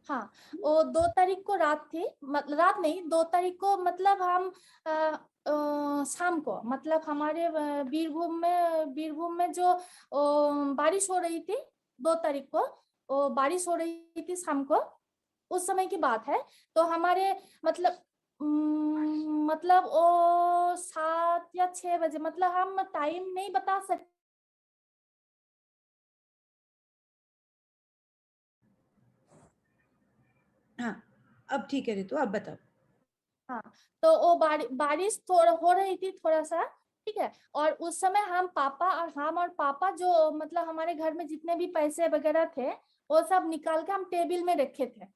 हाँ, वो 2 तारीख को रात थी, रात नहीं, 2 तारीख को, मतलब हम शाम को, मतलब हमारे बीरभूम में जो बारिश हो रही थी 2 तारीख को, वो बारिश हो रही थी शाम को, उस समय की बात है। तो हमारे मतलब मतलब वो 7 या 6 बजे, मतलब हम टाइम नहीं बता सकते। हाँ, अब ठीक है रितु, अब बताओ। हाँ, तो वो बारिश थोड़ा हो रही थी थोड़ा सा, ठीक है। और उस समय हम और पापा जो मतलब हमारे घर में जितने भी पैसे वगैरह थे वो सब निकाल के हम टेबल में रखे थे,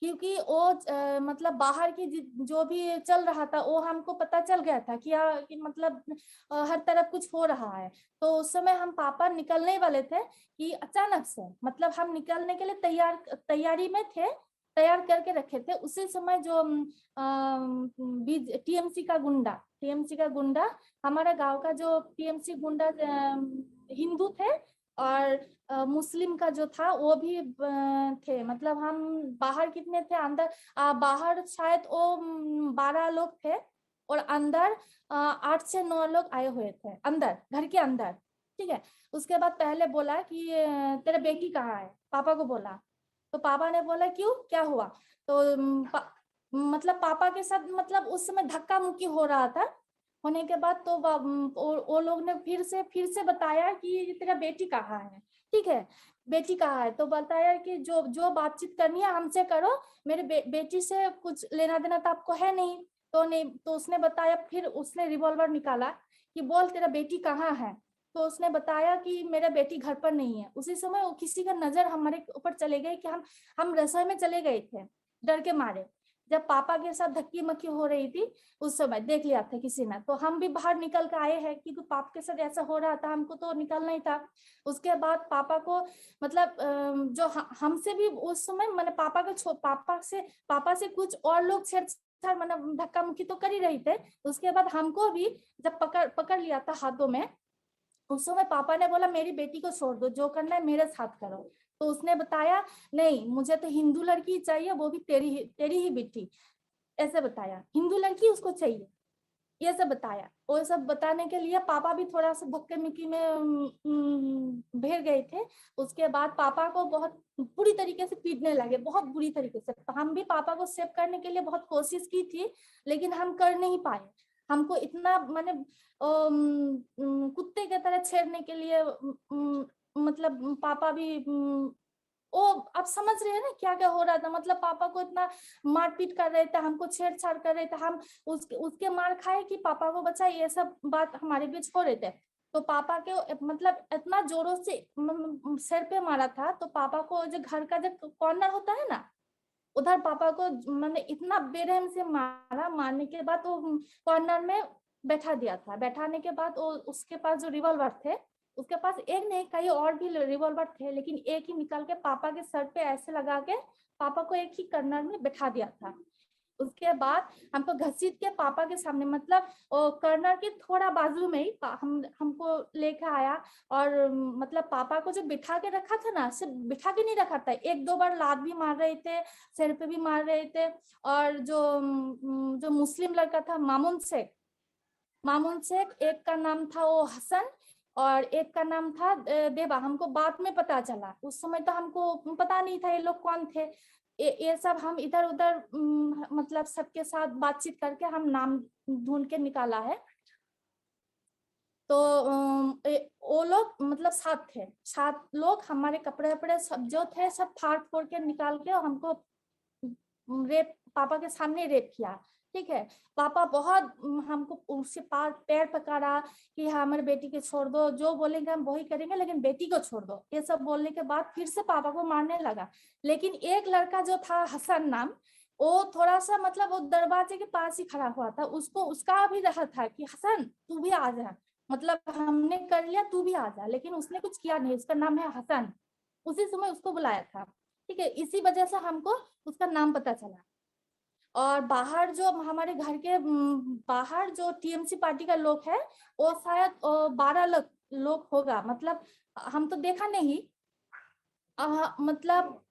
क्योंकि वो मतलब बाहर की जो भी चल रहा था वो हमको पता चल गया था कि मतलब हर तरफ कुछ हो रहा है। तो उस समय हम पापा निकलने वाले थे कि अचानक से, मतलब हम निकलने के लिए तैयारी में थे, तैयार करके रखे थे। उसी समय जो टीएमसी का गुंडा, हमारा गांव का जो टीएमसी गुंडा हिंदू थे, और मुस्लिम का जो था वो भी थे। मतलब हम बाहर कितने थे, अंदर बाहर शायद वो 12 लोग थे, और अंदर 8 से 9 लोग आए हुए थे अंदर, घर के अंदर, ठीक है। उसके बाद पहले बोला कि तेरा बेटी कहाँ है, पापा को बोला। तो पापा ने बोला क्यों, क्या हुआ। तो मतलब पापा के साथ मतलब उस समय धक्का मुक्की हो रहा था। होने के बाद तो वो लोग ने फिर से बताया कि तेरा बेटी कहाँ है, ठीक है, बेटी कहाँ है। तो बताया कि जो जो बातचीत करनी है हमसे करो, मेरे बेटी से कुछ लेना देना तो आपको है नहीं। तो उसने बताया, फिर उसने रिवॉल्वर निकाला कि बोल तेरा बेटी कहाँ है। तो उसने बताया कि मेरा बेटी घर पर नहीं है। उसी समय वो किसी का नजर हमारे ऊपर चले गए कि हम रसोई में चले गए थे डर के मारे, जब पापा के साथ धक्की मक्की हो रही थी। उस समय देख लिया था किसी ने, तो हम भी बाहर निकल कर आए हैं, क्योंकि पापा के साथ ऐसा हो रहा था, हमको तो निकलना ही था। उसके बाद पापा को मतलब जो हमसे भी उस समय मैंने पापा से कुछ और लोग छेड़छाड़ मतलब धक्का मुक्की तो कर ही रहे थे। उसके बाद हमको भी जब पकड़ पकड़ लिया था हाथों में, उस समय पापा ने बोला मेरी बेटी को छोड़ दो, जो करना है मेरे साथ करो। तो उसने बताया नहीं, मुझे तो हिंदू लड़की चाहिए, वो भी तेरी ही बेटी, ऐसे बताया, हिंदू लड़की उसको चाहिए, ये सब बताया। वो सब बताने के लिए पापा भी थोड़ा सा धक्के मुक्की में भिड़ गए थे। उसके बाद पापा को बहुत बुरी तरीके से पीटने लगे, बहुत बुरी तरीके से। हम भी पापा को सेव करने के लिए बहुत कोशिश की थी, लेकिन हम कर नहीं पाए। हमको इतना माने कुत्ते की तरह छेड़ने के लिए मतलब पापा भी वो, आप समझ रहे हैं ना क्या क्या हो रहा था। मतलब पापा को इतना मारपीट कर रहे थे, हमको छेड़छाड़ कर रहे थे, हम उसके मार खाए कि पापा को बचा, ये सब बात हमारे बीच हो रहे थे। तो पापा के मतलब इतना जोरों से सिर पे मारा था, तो पापा को जो घर का जो कॉर्नर होता है ना, उधर पापा को मैंने इतना बेरहम से मारा। मारने के बाद वो कॉर्नर में बैठा दिया था। बैठाने के बाद वो उसके पास जो रिवॉल्वर थे, उसके पास एक नहीं कई और भी रिवॉल्वर थे, लेकिन एक ही निकाल के पापा के सर पे ऐसे लगा के पापा को एक ही कॉर्नर में बैठा दिया था। उसके बाद हमको घसीट के पापा के सामने, मतलब कर्नल के थोड़ा बाजू में ही हमको लेके आया। और मतलब पापा को जो बिठा के रखा था ना, सिर्फ बिठा के नहीं रखा था, 1-2 बार लात भी मार रहे थे, सिर पे भी मार रहे थे। और जो मुस्लिम लड़का था मामून शेख, एक का नाम था वो हसन, और एक का नाम था देवा। हमको बाद में पता चला, उस समय तो हमको पता नहीं था ये लोग कौन थे। ये सब हम इधर उधर मतलब सबके साथ बातचीत करके हम नाम ढूंढ के निकाला है। तो वो लोग मतलब 7 लोग, हमारे कपड़े वपड़े सब जो थे सब फाड़ फोड़ के निकाल के हमको रेप, पापा के सामने रेप किया, ठीक है। पापा बहुत हमको उससे पैर पकड़ा कि हाँ हमारे बेटी को छोड़ दो, जो बोलेंगे हम वही करेंगे, लेकिन बेटी को छोड़ दो। ये सब बोलने के बाद फिर से पापा को मारने लगा। लेकिन एक लड़का जो था हसन नाम, वो थोड़ा सा मतलब वो दरवाजे के पास ही खड़ा हुआ था, उसको उसका भी रहा था कि हसन तू भी आ जा, मतलब हमने कर लिया तू भी आ जा, लेकिन उसने कुछ किया नहीं। उसका नाम है हसन, उसी समय उसको बुलाया था, ठीक है। इसी वजह से हमको उसका नाम पता चला। और बाहर जो हमारे घर के बाहर जो टीएमसी पार्टी का लोग है, वो शायद 12 लोग होगा। मतलब हम तो देखा नहीं, मतलब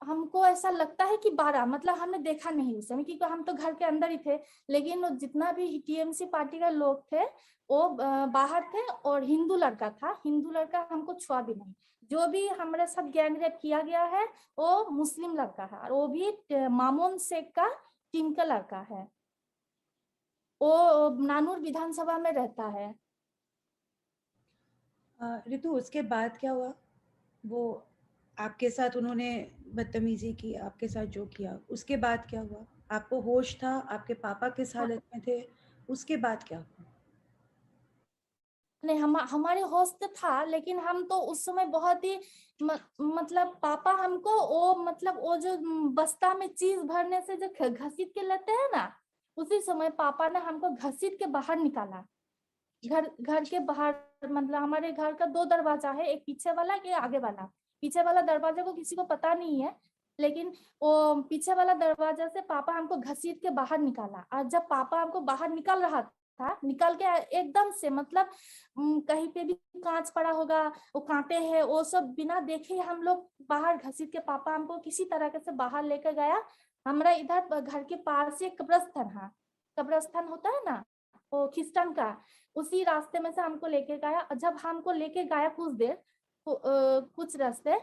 हमको ऐसा लगता है कि 12, मतलब हमने देखा नहीं उस समय क्योंकि हम तो घर के अंदर ही थे, लेकिन वो जितना भी टीएमसी पार्टी का लोग थे वो बाहर थे, और हिंदू लड़का था, हिंदू लड़का हमको छुआ भी नहीं। जो भी हमारे साथ गैंग रेप किया गया है वो मुस्लिम लड़का है, और वो भी मामून शेख का टीम का लड़का है, वो नानूर विधानसभा में रहता है। ऋतु, उसके बाद क्या हुआ? वो आपके साथ उन्होंने बदतमीजी की, आपके साथ जो किया, उसके बाद क्या हुआ? आपको होश था? आपके पापा किस हालत में थे? उसके बाद क्या हुआ? नहीं, हमारे होश तो था, लेकिन हम तो उस समय बहुत ही मतलब पापा हमको वो मतलब वो जो बस्ता में चीज भरने से जो घसीट के लेते हैं ना, उसी समय पापा ने हमको घसीट के बाहर निकाला। घर घर के बाहर, मतलब हमारे घर का 2 दरवाजा है, एक पीछे वाला एक आगे वाला। पीछे वाला दरवाजा को किसी को पता नहीं है, लेकिन वो पीछे वाला दरवाजा से पापा हमको घसीट के बाहर निकाला। और जब पापा हमको बाहर निकाल रहा था, निकाल के एकदम से मतलब कहीं पे भी कांच पड़ा होगा, वो कांटे हैं, वो सब बिना देखे हम लोग बाहर घसीट के पापा हमको किसी तरह से बाहर लेकर गया। हमारा इधर घर के पास से कब्रस्तान है, कब्रस्तान होता है ना वो क्रिस्टन का, उसी रास्ते में से हमको लेके गया। जब हमको लेके गया कुछ देर कुछ रास्ते,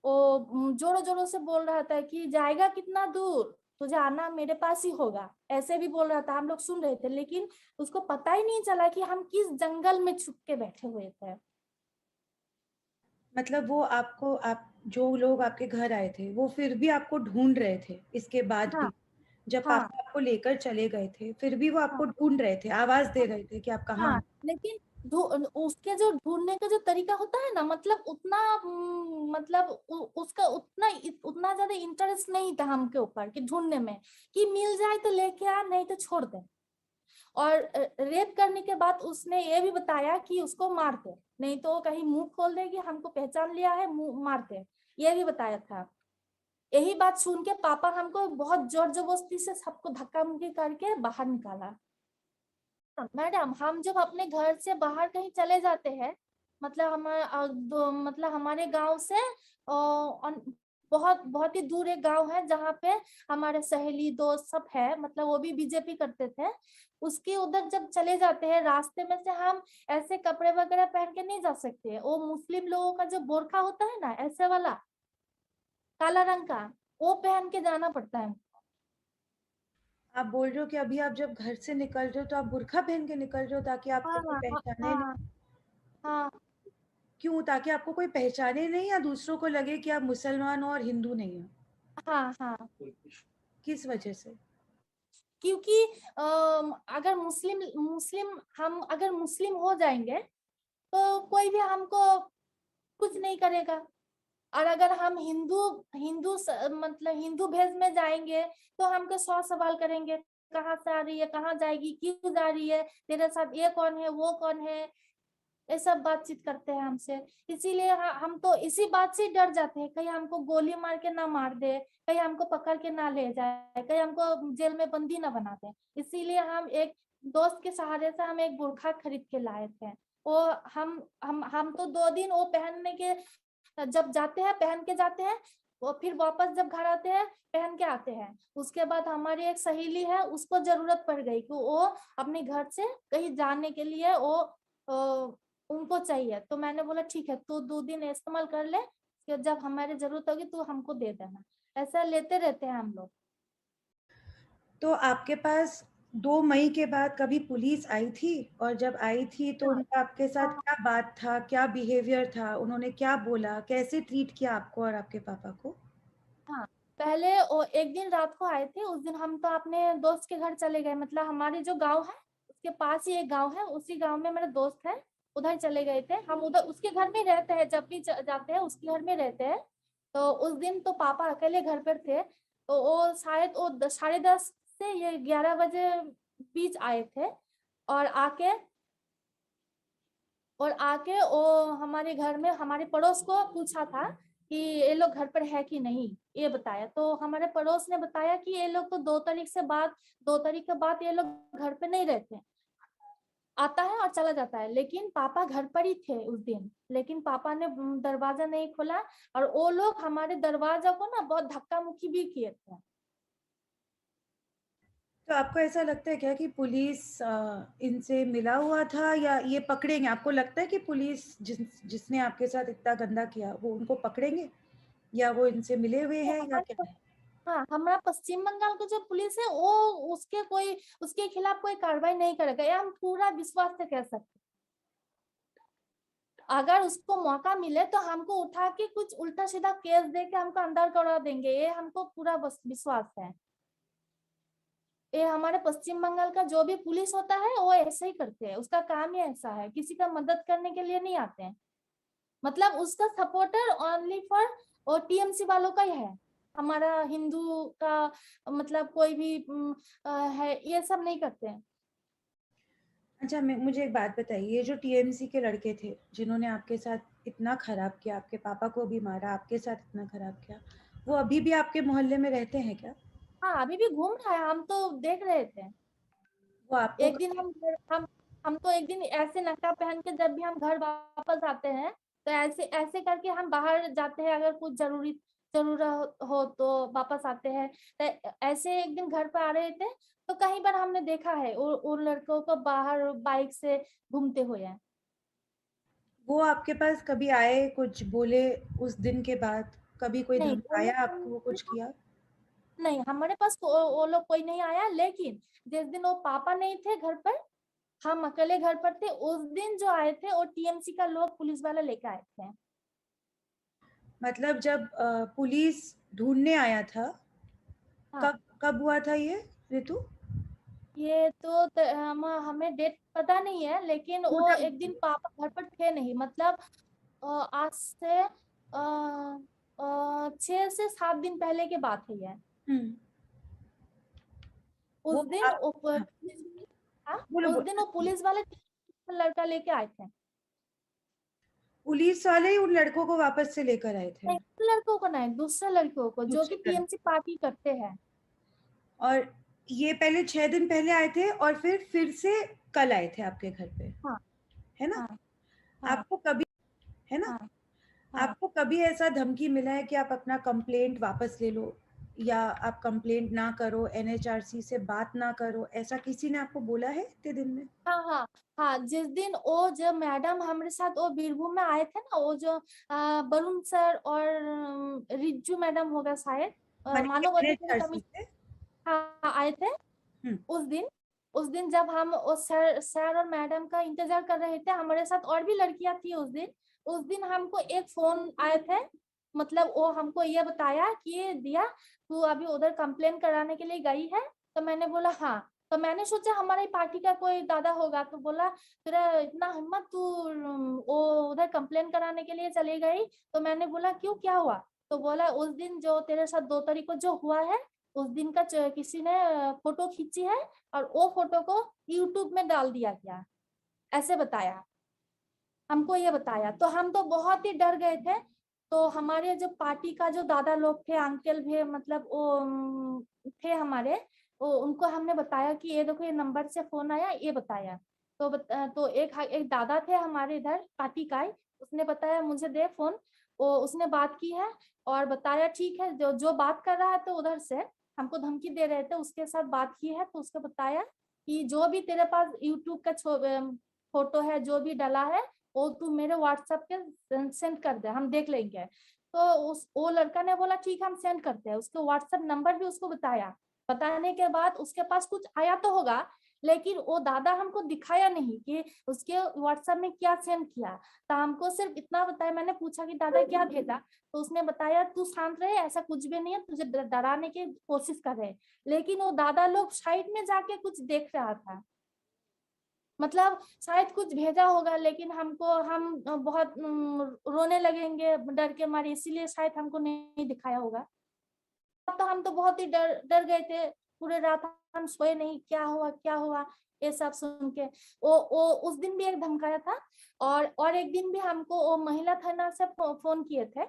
वो जोरों जोरों से बोल रहा था कि जाएगा कितना दूर, तुझे आना मेरे पास ही होगा, ऐसे भी बोल रहा था। हम लोग सुन रहे थे, लेकिन उसको पता ही नहीं चला कि हम किस जंगल में छुप के बैठे हुए थे। मतलब वो आपको, आप जो लोग आपके घर आए थे, वो फिर भी आपको ढूँढ रहे थे इसके बाद हाँ भी? जब हाँ पापा आपको लेकर चले गए थे, फिर भी वो आपको हाँ ढूँढ रहे थे, आवाज़ दे रहे थे कि आप कहाँ हाँ, हैं? लेकिन उसके जो ढूंढने का जो तरीका होता है ना, मतलब उतना मतलब उसका उतना उतना ज्यादा इंटरेस्ट नहीं था हमके ऊपर कि ढूंढने में, कि मिल जाए तो लेके आ, नहीं तो छोड़ दे। और रेप करने के बाद उसने ये भी बताया कि उसको मार दे, नहीं तो वो कहीं मुंह खोल देगी, हमको पहचान लिया है, मुंह मार दे, ये भी बताया था। यही बात सुन के पापा हमको बहुत जोर जबरदस्ती से सबको धक्का मुक्की करके बाहर निकाला। मैडम, हम जब अपने घर से बाहर कहीं चले जाते हैं, मतलब मतलब हमारे गांव से बहुत बहुत ही दूर एक गांव है जहाँ पे हमारे सहेली दोस्त सब है, मतलब वो भी बीजेपी करते थे। उसके उधर जब चले जाते हैं, रास्ते में से हम ऐसे कपड़े वगैरह पहन के नहीं जा सकते। वो मुस्लिम लोगों का जो बोरखा होता है ना, ऐसे वाला काला रंग का, वो पहन के जाना पड़ता है। आप बोल रहे हो कि अभी आप जब घर से निकल रहे हो, तो आप बुर्का पहन के निकल रहे हो ताकि आपको हाँ कोई हाँ पहचाने हाँ नहीं? हाँ क्यों? ताकि आपको कोई पहचाने नहीं, या दूसरों को लगे कि आप मुसलमान हो और हिंदू नहीं हो? हाँ हाँ। किस वजह से? क्योंकि अगर मुस्लिम मुस्लिम हम अगर मुस्लिम हो जाएंगे तो कोई भी हमको कुछ नहीं करेगा। और अगर हम हिंदू हिंदू मतलब हिंदू भेष में जाएंगे तो हमको 100 सवाल करेंगे, कहाँ से आ रही है, कहाँ जाएगी, क्यों जा रही है, तेरे साथ ये कौन है, वो कौन है, ये सब बातचीत करते हैं हमसे। इसीलिए हम तो इसी बात से डर जाते हैं, कहीं हमको गोली मार के ना मार दे, कहीं हमको पकड़ के ना ले जाए, कहीं हमको जेल में बंदी ना बना दे। इसीलिए हम एक दोस्त के सहारे से हम एक बुर्खा खरीद के लाए थे। वो हम तो 2 दिन वो पहनने के, जब जाते हैं पहन के जाते हैं, वो फिर वापस जब घर आते हैं पहन के आते हैं। उसके बाद हमारी एक सहेली है, उसको जरूरत पड़ गई कि वो अपने घर से कहीं जाने के लिए वो उनको चाहिए, तो मैंने बोला ठीक है, तू 2 दिन इस्तेमाल कर ले, फिर जब हमारी जरूरत होगी तू हमको दे देना। ऐसा लेते रहते हैं हम लोग। तो आपके पास 2 मई के बाद कभी पुलिस आई थी? और जब आई थी तो हाँ उनका आपके साथ हाँ क्या बात था, क्या बिहेवियर था, उन्होंने क्या बोला, कैसे ट्रीट किया आपको और आपके पापा को? हाँ। पहले वो एक दिन रात को आए थे, उस दिन हम तो अपने दोस्त के घर चले गए, मतलब हमारी जो गांव है उसके पास ही एक गांव है, उसी गांव में मेरा दोस्त है, उधर चले गए थे हम। उधर उसके घर में रहते हैं, जब भी जाते हैं उसके घर में रहते हैं। तो उस दिन तो पापा अकेले घर पर थे, तो वो शायद वो 10:30 से ये 11 बजे बीच आए थे। और आके वो हमारे घर में हमारे पड़ोस को पूछा था कि ये लोग घर पर है कि नहीं, ये बताया। तो हमारे पड़ोस ने बताया कि ये लोग तो 2 तारीख के बाद ये लोग घर पे नहीं रहते। आता है और चला जाता है। लेकिन पापा घर पर ही थे उस दिन, लेकिन पापा ने दरवाजा नहीं खोला, और वो लोग हमारे दरवाजा को ना बहुत धक्का मुक्की भी किए थे। तो आपको ऐसा लगता है क्या कि पुलिस इनसे मिला हुआ था या ये पकड़ेंगे? आपको लगता है कि पुलिस जिसने आपके साथ इतना गंदा किया वो उनको पकड़ेंगे, या वो इनसे मिले हुए तो हैं, या क्या है? हाँ, हमारा पश्चिम बंगाल का जो पुलिस है वो उसके खिलाफ कोई कार्रवाई नहीं करेगा, ये हम पूरा विश्वास से कह सकते हैं। अगर उसको मौका मिले तो हमको उठा के कुछ उल्टा सीधा केस दे के हमको अंदर करा देंगे, ये हमको पूरा विश्वास है। ये हमारे पश्चिम बंगाल का जो भी पुलिस होता है वो ऐसे ही करते हैं, उसका काम ही ऐसा है, किसी का मदद करने के लिए नहीं आते हैं। मतलब उसका सपोर्टर ओनली फॉर और टीएमसी वालों का ही है, हमारा हिंदू का मतलब कोई भी है, ये सब नहीं करते हैं। अच्छा, मुझे एक बात बताइए, ये जो टीएमसी के लड़के थे जिन्होंने आपके साथ इतना खराब किया, आपके पापा को भी मारा, आपके साथ इतना खराब किया, वो अभी भी आपके मोहल्ले में रहते हैं क्या? हाँ, अभी भी घूम रहा है, हम तो देख रहे थे। वो आपको एक दिन हम तो एक दिन ऐसे नकाब पहन के जब भी हम घर वापस आते हैं, तो ऐसे ऐसे करके हम बाहर जाते हैं, अगर कुछ जरूरत हो तो वापस आते हैं। तो ऐसे एक दिन घर पर आ रहे थे, तो कहीं बार हमने देखा है उन लड़कों को बाहर बाइक से घूमते हुए। वो आपके पास कभी आए, कुछ बोले उस दिन के बाद? कभी कोई नहीं, धमकाया आपको, वो कुछ किया? नहीं, हमारे पास वो लोग कोई नहीं आया। लेकिन जिस दिन वो पापा नहीं थे घर पर, हम अकेले घर पर थे, उस दिन जो आए थे वो टीएमसी का लोग पुलिस वाले लेके आए थे। मतलब जब पुलिस ढूंढने आया था, हाँ, कब कब हुआ था ये, ऋतु? ये तो हमें डेट पता नहीं है, लेकिन वो पूरा एक दिन पापा घर पर थे नहीं, मतलब आज से 6 से 7 दिन पहले की बात है ये। हम्म। उस वो दिन आप, हाँ, हाँ, बोलो उस दिन वो बोलो। पुलिस वाले लड़का लेके आए थे। पुलिस वाले ही उन लड़कों को वापस से लेकर आए थे? नहीं, उन लड़कों को नहीं, दूसरे लड़कों को जो कि दूसरे टीएमसी लड़के। पार्टी करते हैं। और ये पहले 6 दिन पहले आए थे और फिर से कल आए थे आपके घर पे, हाँ, है ना? हाँ, हाँ, आपको कभी, है ना, हाँ, हाँ। आपको कभी ऐसा धमकी मिला है कि आप अपना कंप्लेंट वापस ले लो, या आप कंप्लेंट ना करो, एनएचआरसी से बात ना करो, ऐसा किसी ने आपको बोला है इतने दिन में? हाँ, हाँ, हाँ, जिस दिन वो जो मैडम हमारे साथ वो बीरभूम में आए थे ना, वो जो वरुण सर और रिज्जू मैडम होगा शायद, माने मानव अधिकार एनएचआरसी कमीशन, से? हाँ, आए थे। हम्म। उस दिन उस दिन जब हम वो सर और मैडम का इंतजार कर रहे थे, हमारे साथ और भी लड़कियां थी उस दिन हमको एक फोन आए थे। मतलब वो हमको ये बताया कि दिया, तू अभी उधर कंप्लेन कराने के लिए गई है? तो मैंने बोला हाँ। तो मैंने सोचा हमारी पार्टी का कोई दादा होगा, तो बोला तेरा इतना हिम्मत, तू वो उधर कंप्लेन कराने के लिए चली गई? तो मैंने बोला क्यों, क्या हुआ? तो बोला उस दिन जो तेरे साथ 2 तारीख को जो हुआ है, उस दिन का किसी ने फोटो खींची है, और वो फोटो को यूट्यूब में डाल दिया गया, ऐसे बताया। हमको ये बताया तो हम तो बहुत ही डर गए थे। तो हमारे जो पार्टी का जो दादा लोग थे, अंकल भी, मतलब वो थे हमारे, वो उनको हमने बताया कि ये देखो, ये नंबर से फोन आया, ये बताया। तो एक दादा थे हमारे इधर पार्टी का ही, उसने बताया मुझे दे फोन। वो उसने बात की है और बताया ठीक है, जो जो बात कर रहा है, तो उधर से हमको धमकी दे रहे थे, उसके साथ बात की है। तो उसको बताया कि जो भी तेरे पास यूट्यूब का फोटो है, जो भी डाला है, वो तू मेरे व्हाट्सएप पे सेंड कर दे, हम देख लेंगे। तो उस वो लड़का ने बोला ठीक है, हम सेंड करते हैं। उसके व्हाट्सएप नंबर भी उसको बताया। बताने के बाद उसके पास कुछ आया तो होगा, लेकिन वो दादा हमको दिखाया नहीं कि उसके व्हाट्सएप में क्या सेंड किया। तो हमको सिर्फ इतना बताया, मैंने पूछा कि दादा क्या भेजा? तो उसने बताया तू शांत रहे, ऐसा कुछ भी नहीं है, तुझे डराने की कोशिश कर रहे हैं। लेकिन वो दादा लोग साइड में जाके कुछ देख रहा था, मतलब शायद कुछ भेजा होगा, लेकिन हम बहुत रोने लगेंगे डर के मारे, इसीलिए शायद हमको नहीं दिखाया होगा। तो हम तो बहुत ही डर डर गए थे, पूरे रात हम सोए नहीं, क्या हुआ क्या हुआ, ये सब सुन के। वो उस दिन भी एक धमकाया था। और एक दिन भी हमको वो महिला थाना से फोन किए थे।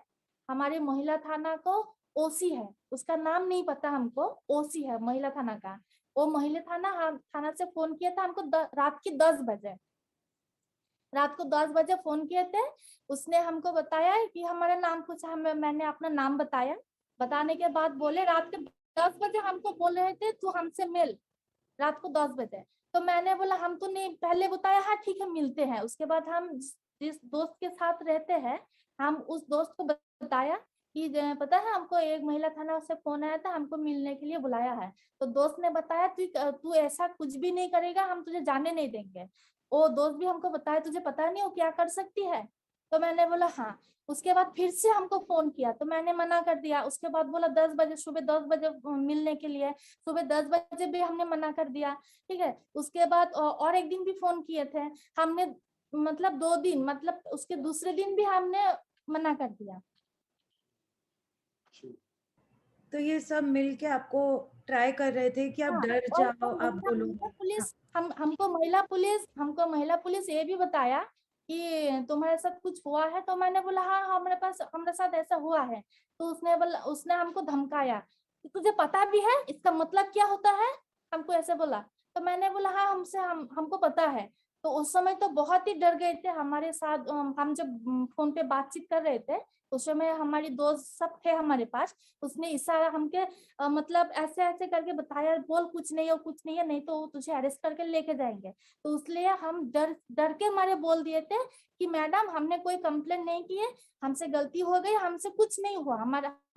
हमारे महिला थाना को ओसी है, उसका नाम नहीं पता हमको, ओसी है महिला थाना का। वो महिला थाना से फोन किया था हमको रात की 10 बजे, रात को 10 बजे फोन किए थे। उसने हमको बताया कि हमारा नाम पूछा, मैंने अपना नाम बताया। बताने के बाद बोले रात के 10 बजे हमको बोल रहे थे तू हमसे मिल, रात को 10 बजे। तो मैंने बोला हम तो नहीं, पहले बताया हाँ ठीक है मिलते हैं। उसके बाद हम जिस दोस्त के साथ रहते हैं, हम उस दोस्त को बताया कि पता है हमको एक महिला थाना से फोन आया था, हमको मिलने के लिए बुलाया है। तो दोस्त ने बताया तू ऐसा कुछ भी नहीं करेगा, हम तुझे जाने नहीं देंगे। वो दोस्त भी हमको बताया तुझे पता नहीं वो क्या कर सकती है। तो मैंने बोला हाँ। उसके बाद फिर से हमको फोन किया तो मैंने मना कर दिया। उसके बाद बोला 10 बजे, सुबह 10 बजे मिलने के लिए। सुबह 10 बजे भी हमने मना कर दिया। ठीक है, उसके बाद और एक दिन भी फोन किए थे हमने, मतलब 2 दिन, मतलब उसके दूसरे दिन भी हमने मना कर दिया। तो ये सब मिलके आपको ट्राई कर रहे थे कि आप हाँ, डर और जाओ, आप बोलो। महिला हाँ, पुलिस हमको महिला पुलिस ये भी बताया कि तुम्हारे साथ कुछ हुआ है। तो मैंने बोला हाँ हमारे साथ ऐसा हुआ है। तो उसने हमको धमकाया कि तुझे पता भी है इसका मतलब क्या होता है, हमको ऐसे बोला। तो मैंने बोला हाँ हमको पता है। तो उस समय तो बहुत ही डर गए थे हमारे साथ। हम जब फोन पे बातचीत कर रहे थे उस समय हमारी दोस्त सब थे हमारे पास। उसने इशारा हमके मतलब ऐसे ऐसे करके बताया, बोल कुछ नहीं है कुछ नहीं है, नहीं तो तुझे अरेस्ट करके लेके जाएंगे। तो इसलिए हम डर डर के मारे बोल दिए थे कि मैडम हमने कोई कंप्लेन नहीं की है, हमसे गलती हो गई, हमसे कुछ नहीं हुआ,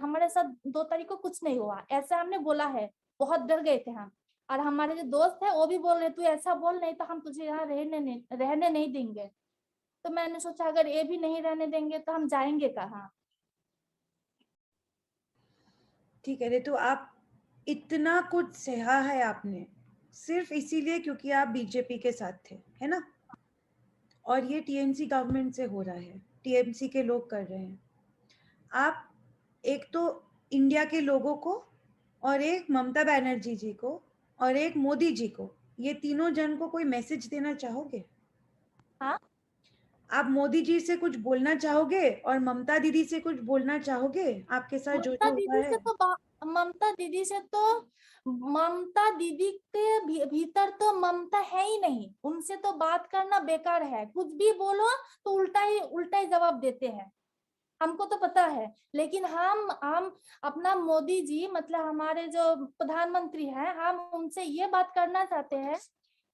हमारे साथ 2 तारीख को कुछ नहीं हुआ, ऐसा हमने बोला है। बहुत डर गए थे हम। और हमारे जो दोस्त है वो भी बोल रहे तू ऐसा बोल, नहीं तो हम तुझे यहाँ रहने नहीं देंगे। तो मैंने सोचा अगर ये भी नहीं रहने देंगे तो हम जाएंगे कहाँ। ठीक है। तो आप इतना कुछ सहा है आपने सिर्फ इसीलिए क्योंकि आप बीजेपी के साथ थे, है ना? और ये टीएमसी गवर्नमेंट से हो रहा है, टीएमसी के लोग कर रहे हैं। आप एक तो इंडिया के लोगों को और एक ममता बनर्जी जी को और एक मोदी जी को, ये तीनों जन को कोई मैसेज देना चाहोगे? हाँ, आप मोदी जी से कुछ बोलना चाहोगे और ममता दीदी से कुछ बोलना चाहोगे आपके साथ जो ममता जो हुआ दीदी है? से तो ममता दीदी के भीतर तो ममता है ही नहीं, उनसे तो बात करना बेकार है। कुछ भी बोलो तो उल्टा ही जवाब देते हैं, हमको तो पता है। लेकिन हम अपना मोदी जी मतलब हमारे जो प्रधानमंत्री हैं, हम उनसे ये बात करना चाहते हैं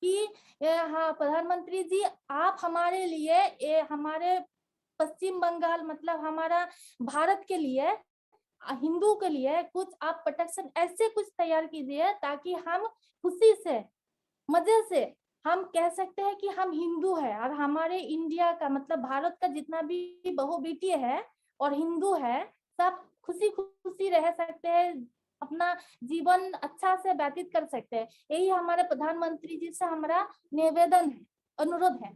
कि हाँ प्रधानमंत्री जी आप हमारे लिए हमारे पश्चिम बंगाल मतलब हमारा भारत के लिए, हिंदू के लिए कुछ आप प्रोटेक्शन ऐसे कुछ तैयार कीजिए ताकि हम खुशी से मजे से हम कह सकते हैं कि हम हिंदू है। और हमारे इंडिया का मतलब भारत का जितना भी बहू बेटी है और हिंदू है, सब खुशी खुशी रह सकते हैं, अपना जीवन अच्छा से व्यतीत कर सकते हैं। यही हमारे प्रधानमंत्री जी से हमारा निवेदन है, अनुरोध है।